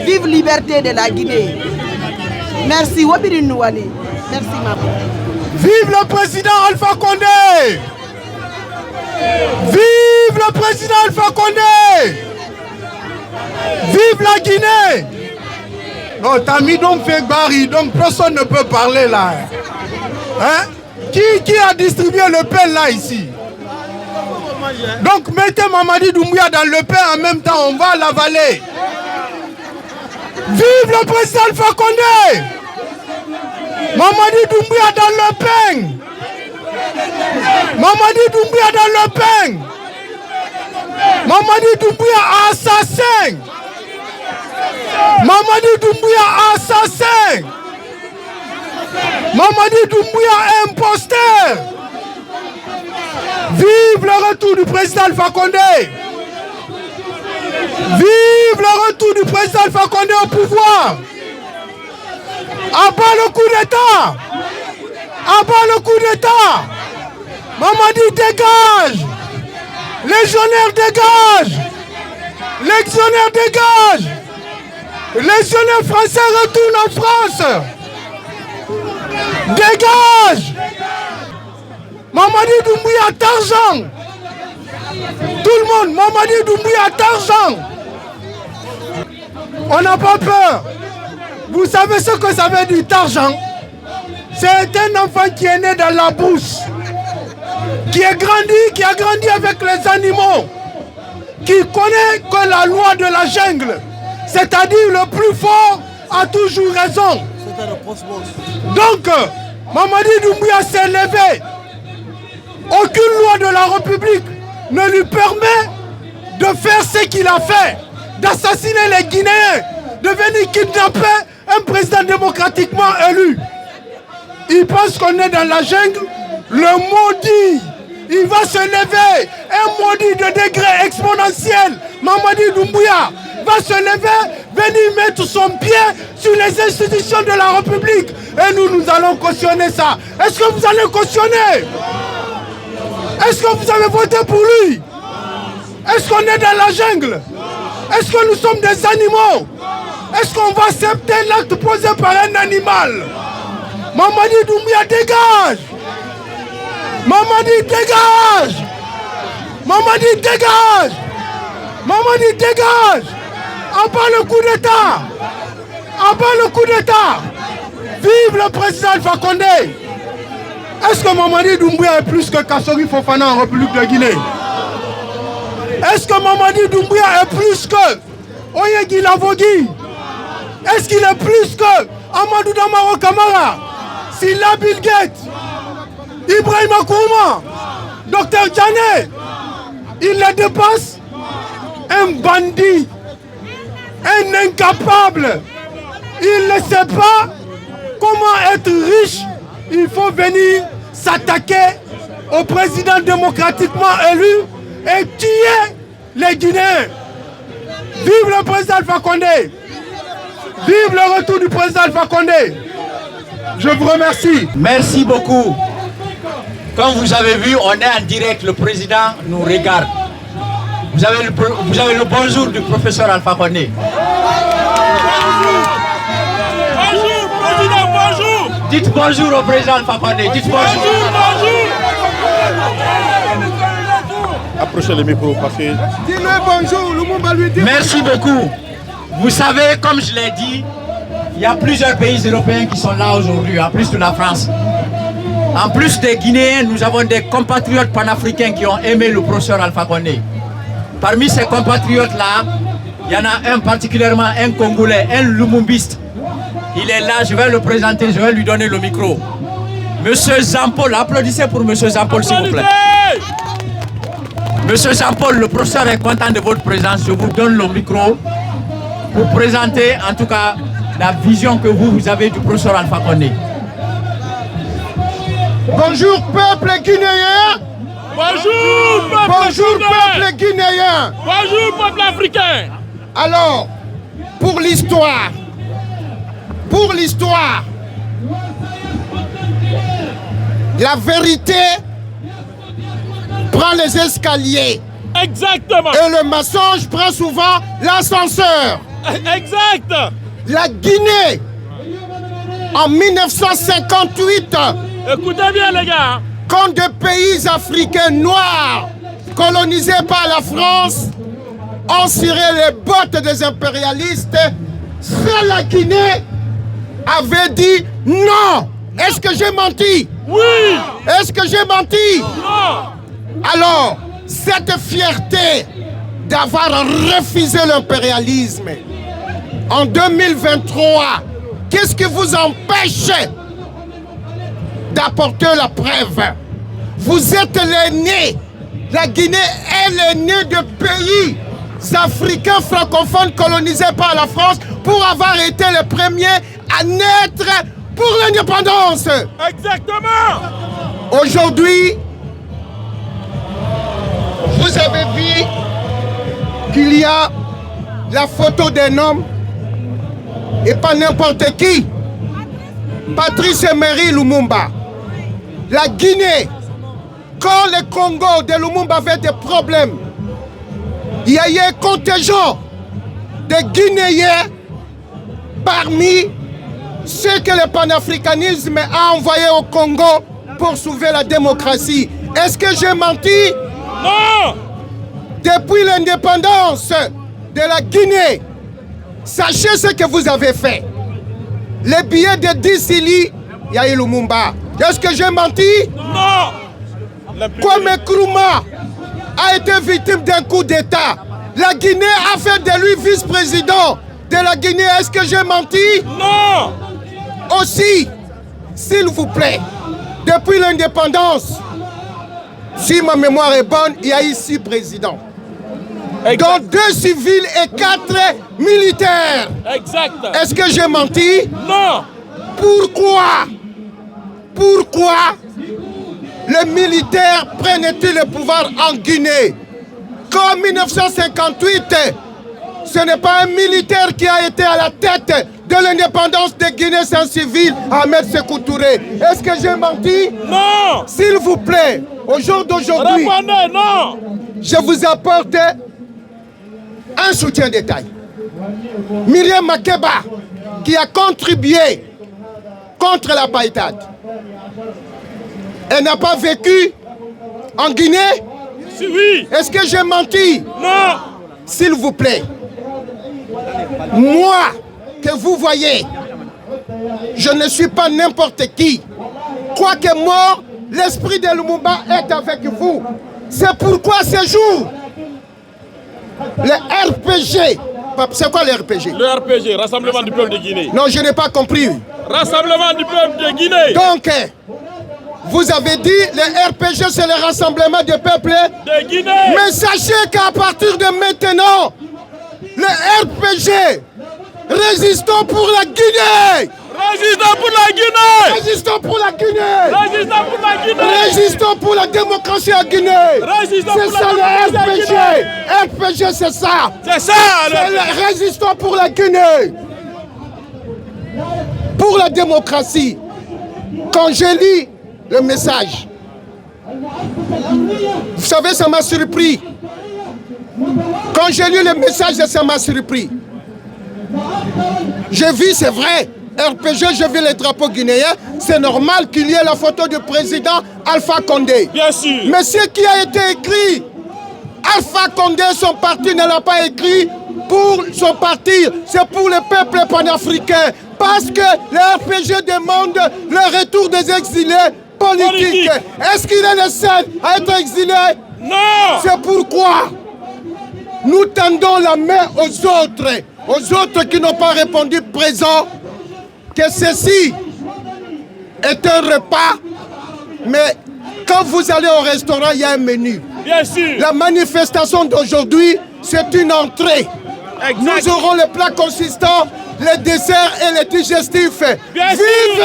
Vive liberté de la Guinée! Merci, Wabiri Nouali. Merci, maman. Vive le président Alpha Condé! Vive le président Alpha Condé! Vive la Guinée! Non, t'as mis donc fait Barry, donc personne ne peut parler là. Hein? Qui a distribué le pain là ici? Donc mettez Mamadi Doumbouya dans le pain en même temps, on va l'avaler. Vive le président Alpha Condé! Mamadi Doumbouya dans le pain! Mamadi Doumbouya dans le pain! Mamadi Doumbouya assassin! Mamadi Doumbouya assassin! Mamadi Doumbouya imposteur! Vive le retour du président Alpha Condé! Vive le retour du président Alpha Condé au pouvoir! Abat le coup d'État! Abat le coup d'État! Mamadi dégage! Légionnaire dégage! Légionnaire dégage! Légionnaire français retourne en France! Dégage! Mamadi Doumbouya d'argent! Tout le monde, Mamadi Doumbouya d'argent! On n'a pas peur! Vous savez ce que ça veut dire d'argent? C'est un enfant qui est né dans la brousse, qui a grandi avec les animaux, qui connaît que la loi de la jungle, c'est-à-dire le plus fort a toujours raison. Donc, Mamadi Doumbouya s'est levé. Aucune loi de la République ne lui permet de faire ce qu'il a fait, d'assassiner les Guinéens, de venir kidnapper un président démocratiquement élu. Il pense qu'on est dans la jungle, le maudit, il va se lever, un maudit de degré exponentiel, Mamadi Doumbouya va se lever, venir mettre son pied sur les institutions de la République. Et nous allons cautionner ça. Est-ce que vous allez cautionner? Est-ce que vous avez voté pour lui? Est-ce qu'on est dans la jungle? Est-ce que nous sommes des animaux? Est-ce qu'on va accepter l'acte posé par un animal? Mamadi Doumbouya dégage! Mamadi dégage! Mamadi dégage! Mamadi dégage! Abat le coup d'État! Abat le coup d'État! Vive le président Alpha Condé! Est-ce que Mamadi Doumbouya est plus que Kassori Fofana en République de Guinée? Est-ce que Mamadi Doumbouya est plus que Oyegi Lavogui? Est-ce qu'il est plus que Amadou Damaro Kamara, Silla Bill Gates, Ibrahim Akouma, Dr Djané? Il les dépasse. Un bandit, un incapable. Il ne sait pas comment être riche. Il faut venir s'attaquer au président démocratiquement élu et tuer les Guinéens. Vive le président Alpha Condé! Vive le retour du président Alpha Condé! Je vous remercie. Merci beaucoup. Comme vous avez vu, on est en direct, le président nous regarde. Vous avez le bonjour du professeur Alpha Condé. Bonjour, président, bonjour. Dites bonjour au président Alpha Condé. Dites bonjour. Approchez le micro parce que... Dis-le bonjour, Lumumba lui dit. Merci beaucoup. Vous savez, comme je l'ai dit, il y a plusieurs pays européens qui sont là aujourd'hui, en plus de la France. En plus des Guinéens, nous avons des compatriotes panafricains qui ont aimé le professeur Alpha Condé. Parmi ces compatriotes-là, il y en a un particulièrement, un Congolais, un Lumumbiste. Il est là, je vais le présenter, je vais lui donner le micro. Monsieur Jean-Paul, applaudissez pour Monsieur Jean-Paul s'il vous plaît. Monsieur Jean-Paul, le professeur est content de votre présence. Je vous donne le micro pour présenter en tout cas la vision que vous avez du professeur Alpha Condé. Bonjour peuple guinéen. Bonjour peuple Bonjour peuple guinéen. Bonjour peuple africain. Alors, pour l'histoire, la vérité prend les escaliers. Exactement. Et le mensonge prend souvent l'ascenseur. Exact. La Guinée, en 1958, écoutez bien les gars, quand des pays africains noirs colonisés par la France ont ciré les bottes des impérialistes, seule la Guinée avait dit non. Est-ce que j'ai menti? Oui. Est-ce que j'ai menti? Non. Alors, cette fierté d'avoir refusé l'impérialisme en 2023, qu'est-ce qui vous empêche d'apporter la preuve? Vous êtes l'aîné. La Guinée est l'aîné de pays africains francophones colonisés par la France pour avoir été les premiers à naître pour l'indépendance. Exactement. Aujourd'hui, vous avez vu qu'il y a la photo d'un homme et pas n'importe qui. Patrice Emery Lumumba. La Guinée, quand le Congo de Lumumba avait des problèmes, il y a eu un contingent de Guinéens parmi ceux que le panafricanisme a envoyé au Congo pour sauver la démocratie. Est-ce que j'ai menti? Non. Depuis l'indépendance de la Guinée, sachez ce que vous avez fait. Les billets de 10 Sili, il y a eu Lumumba. Est-ce que j'ai menti? Non. Kwame Nkrumah a été victime d'un coup d'État. La Guinée a fait de lui vice-président de la Guinée. Est-ce que j'ai menti? Non. Aussi, s'il vous plaît, depuis l'indépendance, si ma mémoire est bonne, il y a eu 6 présidents. Dont 2 civils et 4 militaires. Exact. Est-ce que j'ai menti? Non. Pourquoi les militaires prennent-ils le pouvoir en Guinée? Qu'en 1958, ce n'est pas un militaire qui a été à la tête de l'indépendance de Guinée, c'est un civil, Ahmed Sékou Touré. Est-ce que j'ai menti? Non. S'il vous plaît, au jour d'aujourd'hui, répondez, non. Je vous apporte un soutien de taille. Myriam Makeba, qui a contribué contre l'apartheid. Elle n'a pas vécu en Guinée? Oui. Est-ce que j'ai menti? Non. S'il vous plaît, moi que vous voyez, je ne suis pas n'importe qui. Quoique mort, l'esprit de Lumumba est avec vous. C'est pourquoi ce jour, le RPG, c'est quoi le RPG? Le RPG, Rassemblement du peuple de Guinée. Non, je n'ai pas compris. Rassemblement du peuple de Guinée. Donc, vous avez dit le RPG c'est le rassemblement du peuple de Guinée. Mais sachez qu'à partir de maintenant, le RPG, résistons pour la Guinée. Résistons pour la Guinée. Résistons pour la Guinée. Résistons pour la Guinée. Résistons pour la démocratie à Guinée. C'est ça le RPG. RPG c'est ça. C'est ça. Résistons pour la Guinée. Pour la démocratie. Quand je lis le message, vous savez, ça m'a surpris. Quand j'ai lu le message, ça m'a surpris. J'ai vu, c'est vrai, RPG, j'ai vu les drapeaux guinéens. C'est normal qu'il y ait la photo du président Alpha Condé. Bien sûr. Mais ce qui a été écrit, Alpha Condé, son parti ne l'a pas écrit pour son parti, c'est pour le peuple panafricain. Parce que le RPG demande le retour des exilés politiques. Est-ce qu'il est le seul à être exilé? Non. C'est pourquoi nous tendons la main aux autres qui n'ont pas répondu présent, que ceci est un repas, mais quand vous allez au restaurant, il y a un menu. Bien sûr. La manifestation d'aujourd'hui, c'est une entrée. Exact. Nous aurons le plat consistant les desserts et les digestifs. Bien Vive sûr.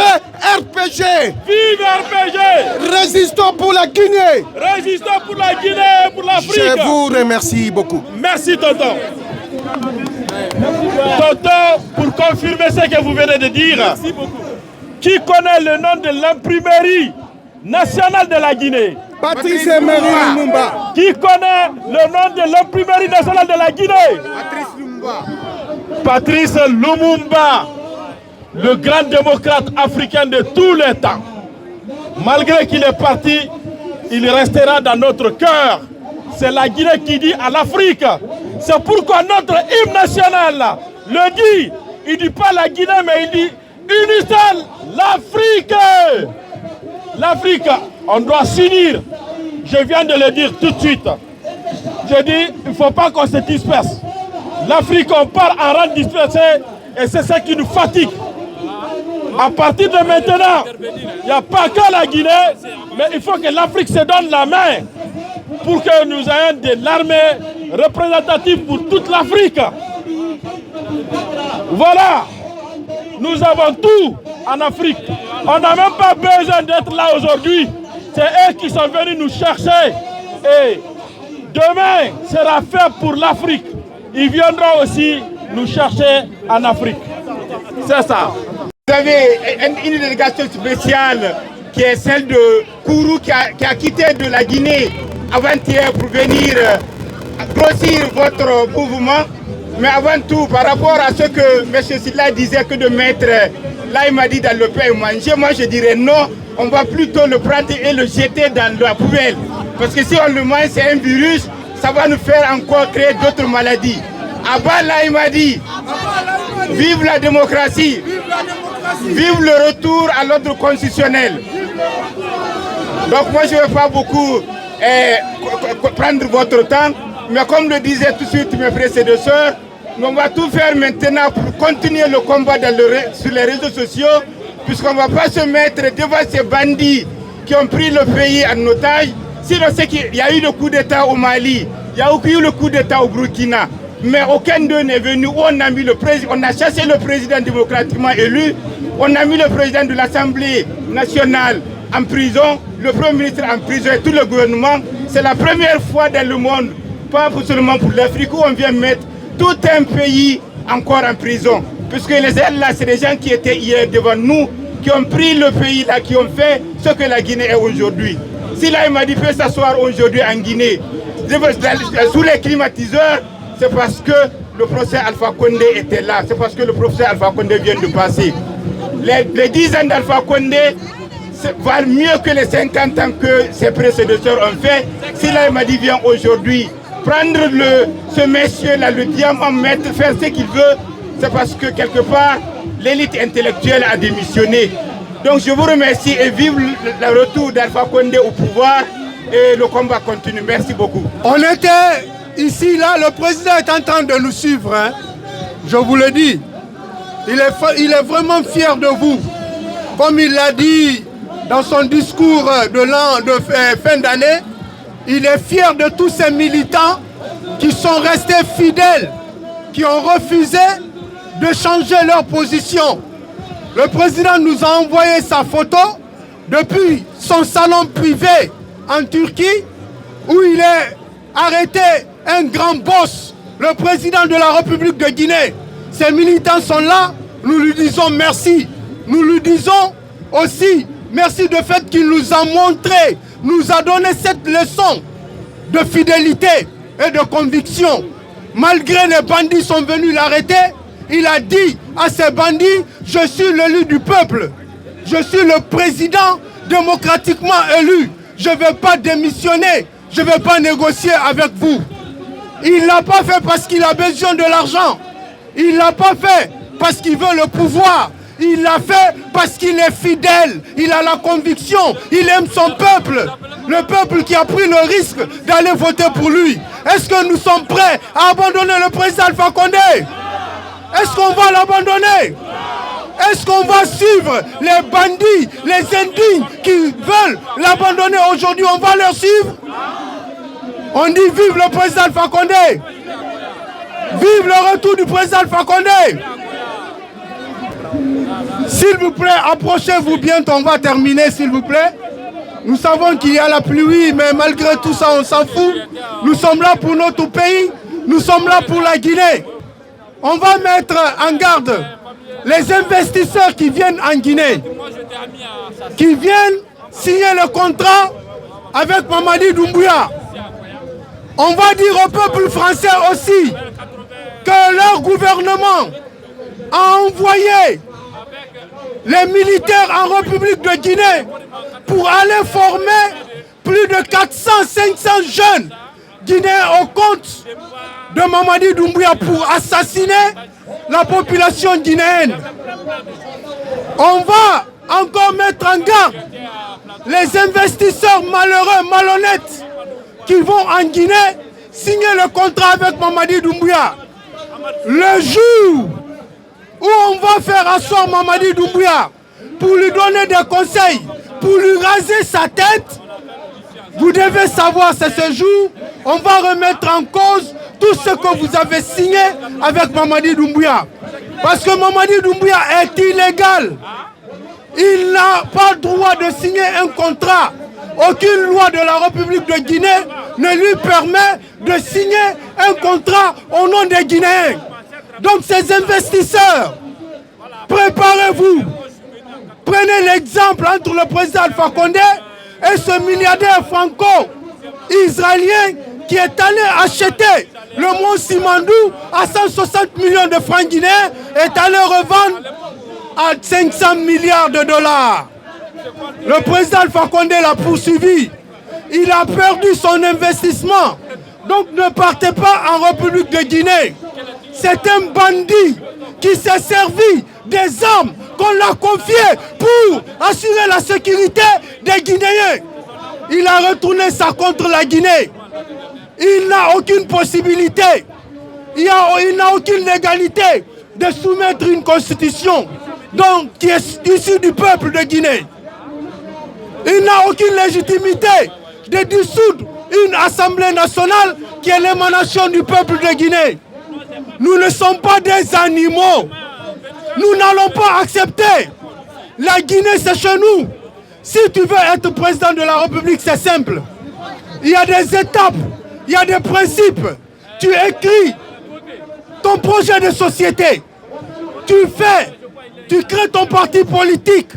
RPG! Vive RPG! Résistons pour la Guinée! Résistons pour la Guinée et pour l'Afrique! Je vous remercie beaucoup. Merci, tonton. Tonton, pour confirmer ce que vous venez de dire, merci beaucoup. Qui connaît le nom de l'imprimerie nationale de la Guinée? Patrice Emery Lumumba. Qui connaît le nom de l'imprimerie nationale de la Guinée? Patrice Lumumba. Patrice Lumumba, le grand démocrate africain de tous les temps. Malgré qu'il est parti, il restera dans notre cœur. C'est la Guinée qui dit à l'Afrique. C'est pourquoi notre hymne national le dit. Il ne dit pas la Guinée, mais il dit unissons l'Afrique. L'Afrique, on doit s'unir. Je viens de le dire tout de suite. Je dis, il ne faut pas qu'on se disperse. L'Afrique, on part en rang dispersé et c'est ça qui nous fatigue. À partir de maintenant, il n'y a pas que la Guinée, mais il faut que l'Afrique se donne la main pour que nous ayons de l'armée représentative pour toute l'Afrique. Voilà, nous avons tout en Afrique. On n'a même pas besoin d'être là aujourd'hui. C'est eux qui sont venus nous chercher. Et demain sera fait pour l'Afrique. Ils viendront aussi nous chercher en Afrique. C'est ça. Vous avez une délégation spéciale qui est celle de Kourou qui a quitté de la Guinée avant-hier pour venir grossir votre mouvement. Mais avant tout, par rapport à ce que M. Silla disait que de mettre l'Aïmadi dans le pain et manger, moi je dirais non, on va plutôt le prendre et le jeter dans la poubelle. Parce que si on le mange, c'est un virus, ça va nous faire encore créer d'autres maladies. Abat l'Aïmadi, vive la démocratie, vive le retour à l'ordre constitutionnel. Donc moi je ne vais pas beaucoup prendre votre temps, mais comme le disaient tout de suite mes prédécesseurs, on va tout faire maintenant pour continuer le combat sur les réseaux sociaux, puisqu'on ne va pas se mettre devant ces bandits qui ont pris le pays en otage. Sinon, c'est qu'il y a eu le coup d'État au Mali, il y a eu le coup d'État au Burkina, mais aucun d'eux n'est venu. On a chassé le président démocratiquement élu, on a mis le président de l'Assemblée nationale en prison, le Premier ministre en prison et tout le gouvernement. C'est la première fois dans le monde, pas seulement pour l'Afrique, où on vient mettre tout un pays encore en prison. Puisque les là, c'est des gens qui étaient hier devant nous, qui ont pris le pays là, qui ont fait ce que la Guinée est aujourd'hui. Si l'Aïmadi peut s'asseoir aujourd'hui en Guinée, sous les climatiseurs, c'est parce que le professeur Alpha Condé était là, c'est parce que le professeur Alpha Condé vient de passer. Les 10 ans d'Alpha Condé valent mieux que les 50 ans que ses prédécesseurs ont fait. Si l'Aïmadi vient aujourd'hui prendre ce monsieur-là, le diamant, faire ce qu'il veut, c'est parce que quelque part, l'élite intellectuelle a démissionné. Donc je vous remercie et vive le retour d'Alpha Condé au pouvoir et le combat continue. Merci beaucoup. On était ici, là, le président est en train de nous suivre. Hein. Je vous le dis. Il est vraiment fier de vous. Comme il l'a dit dans son discours de fin d'année, il est fier de tous ces militants qui sont restés fidèles, qui ont refusé de changer leur position. Le président nous a envoyé sa photo depuis son salon privé en Turquie, où il est arrêté un grand boss, le président de la République de Guinée. Ces militants sont là, nous lui disons merci. Nous lui disons aussi merci du fait qu'il nous a montré, nous a donné cette leçon de fidélité et de conviction. Malgré les bandits sont venus l'arrêter, il a dit à ces bandits, je suis l'élu du peuple, je suis le président démocratiquement élu, je ne vais pas démissionner, je ne vais pas négocier avec vous. Il ne l'a pas fait parce qu'il a besoin de l'argent, il ne l'a pas fait parce qu'il veut le pouvoir, il l'a fait parce qu'il est fidèle, il a la conviction, il aime son peuple, le peuple qui a pris le risque d'aller voter pour lui. Est-ce que nous sommes prêts à abandonner le président Alpha Condé? Est-ce qu'on va l'abandonner? Est-ce qu'on va suivre les bandits, les indignes qui veulent l'abandonner aujourd'hui? On va leur suivre? On dit vive le président Alpha Condé! Vive le retour du président Alpha Condé! S'il vous plaît, approchez-vous bientôt, on va terminer, s'il vous plaît. Nous savons qu'il y a la pluie, mais malgré tout ça, on s'en fout. Nous sommes là pour notre pays, nous sommes là pour la Guinée. On va mettre en garde les investisseurs qui viennent en Guinée, qui viennent signer le contrat avec Mamadi Doumbouya. On va dire au peuple français aussi que leur gouvernement a envoyé les militaires en République de Guinée pour aller former plus de 400-500 jeunes Guinéens au compte de Mamadi Doumbouya pour assassiner la population guinéenne. On va encore mettre en garde les investisseurs malheureux, malhonnêtes qui vont en Guinée signer le contrat avec Mamadi Doumbouya. Le jour où on va faire asseoir Mamadi Doumbouya pour lui donner des conseils, pour lui raser sa tête, vous devez savoir, c'est ce jour, on va remettre en cause tout ce que vous avez signé avec Mamadi Doumbouya. Parce que Mamadi Doumbouya est illégal. Il n'a pas le droit de signer un contrat. Aucune loi de la République de Guinée ne lui permet de signer un contrat au nom des Guinéens. Donc ces investisseurs, préparez-vous. Prenez l'exemple entre le président Alpha Condé et ce milliardaire franco-israélien qui est allé acheter le mont Simandou à 160 millions de francs guinéens et est allé revendre à 500 milliards de dollars. Le président Alpha Condé l'a poursuivi. Il a perdu son investissement. Donc ne partez pas en République de Guinée. C'est un bandit qui s'est servi des armes qu'on l'a confiées pour assurer la sécurité des Guinéens. Il a retourné ça contre la Guinée. Il n'a aucune possibilité, il n'a aucune légalité de soumettre une constitution donc, qui est issue du peuple de Guinée. Il n'a aucune légitimité de dissoudre une assemblée nationale qui est l'émanation du peuple de Guinée. Nous ne sommes pas des animaux. Nous n'allons pas accepter. La Guinée, c'est chez nous. Si tu veux être président de la République, c'est simple. Il y a des étapes, il y a des principes. Tu écris ton projet de société. Tu crées ton parti politique.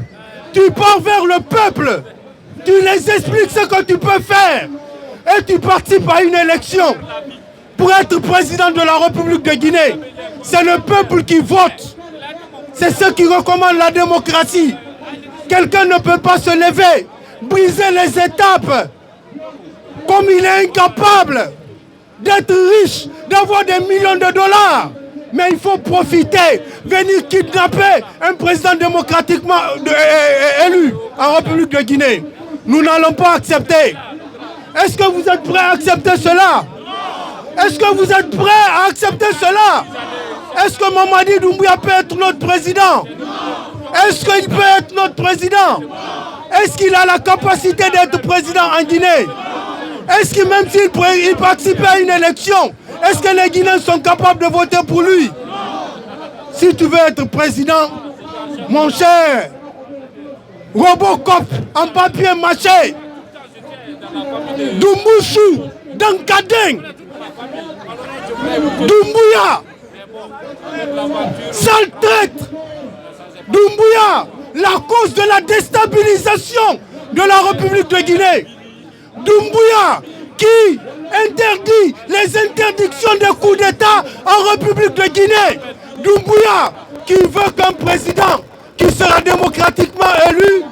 Tu pars vers le peuple. Tu les expliques ce que tu peux faire. Et tu participes à une élection. Pour être président de la République de Guinée, c'est le peuple qui vote. C'est ceux qui recommandent la démocratie. Quelqu'un ne peut pas se lever, briser les étapes, comme il est incapable d'être riche, d'avoir des millions de dollars. Mais il faut profiter, venir kidnapper un président démocratiquement élu en République de Guinée. Nous n'allons pas accepter. Est-ce que vous êtes prêts à accepter cela? Est-ce que vous êtes prêts à accepter cela? Est-ce que Mamadi Doumbouya peut être notre président? Est-ce qu'il peut être notre président? Est-ce qu'il a la capacité d'être président en Guinée? Est-ce que même s'il participait à une élection, est-ce que les Guinéens sont capables de voter pour lui? Si tu veux être président, mon cher Robocop en papier mâché, Doumbouchou, Dankadeng, Doumbouya, sale traître, Doumbouya, la cause de la déstabilisation de la République de Guinée. Doumbouya qui interdit les interdictions de coups d'État en République de Guinée. Doumbouya qui veut qu'un président qui sera démocratiquement élu,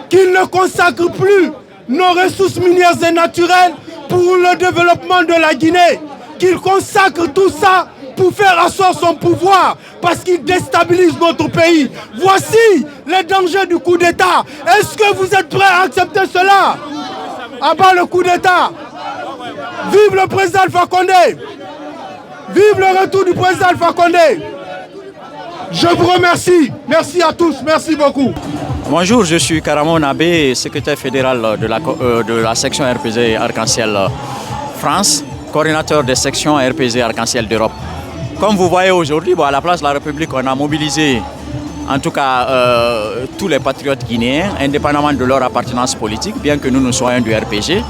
qu'il ne consacre plus nos ressources minières et naturelles pour le développement de la Guinée, qu'il consacre tout ça pour faire asseoir son pouvoir, parce qu'il déstabilise notre pays. Voici les dangers du coup d'État. Est-ce que vous êtes prêts à accepter cela? Abat le coup d'État. Vive le président Alpha Condé. Vive le retour du président Alpha Condé. Je vous remercie. Merci à tous. Merci beaucoup. Bonjour, je suis Karamon Nabé, secrétaire fédéral de la section RPZ Arc-en-Ciel France, coordinateur des sections RPZ Arc-en-Ciel d'Europe. Comme vous voyez aujourd'hui, à la place de la République, on a mobilisé en tout cas tous les patriotes guinéens, indépendamment de leur appartenance politique, bien que nous soyons du RPG.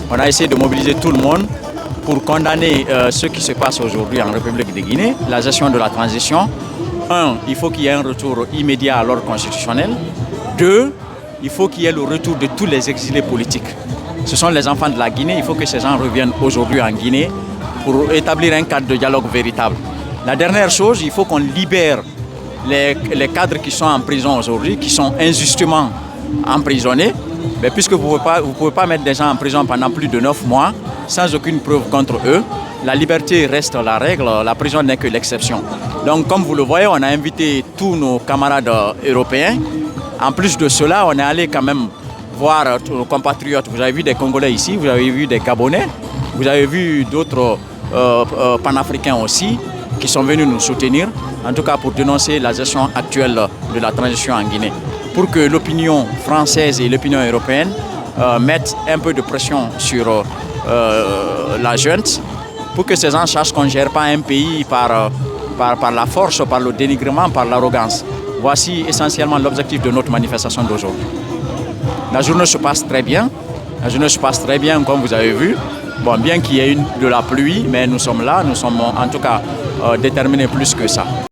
On a essayé de mobiliser tout le monde pour condamner ce qui se passe aujourd'hui en République de Guinée, la gestion de la transition. 1, il faut qu'il y ait un retour immédiat à l'ordre constitutionnel. 2, il faut qu'il y ait le retour de tous les exilés politiques. Ce sont les enfants de la Guinée, il faut que ces gens reviennent aujourd'hui en Guinée pour établir un cadre de dialogue véritable. La dernière chose, il faut qu'on libère les cadres qui sont en prison aujourd'hui, qui sont injustement emprisonnés. Mais puisque vous ne pouvez pas mettre des gens en prison pendant plus de 9 mois, sans aucune preuve contre eux, la liberté reste la règle, la prison n'est que l'exception. Donc comme vous le voyez, on a invité tous nos camarades européens. En plus de cela, on est allé quand même voir nos compatriotes. Vous avez vu des Congolais ici, vous avez vu des Gabonais, vous avez vu d'autres panafricains aussi qui sont venus nous soutenir, en tout cas pour dénoncer la gestion actuelle de la transition en Guinée. Pour que l'opinion française et l'opinion européenne mettent un peu de pression sur la junte, pour que ces gens sachent qu'on ne gère pas un pays par la force, par le dénigrement, par l'arrogance. Voici essentiellement l'objectif de notre manifestation d'aujourd'hui. La journée se passe très bien. La journée se passe très bien, comme vous avez vu. Bon, bien qu'il y ait de la pluie, mais nous sommes là, nous sommes en tout cas déterminés plus que ça.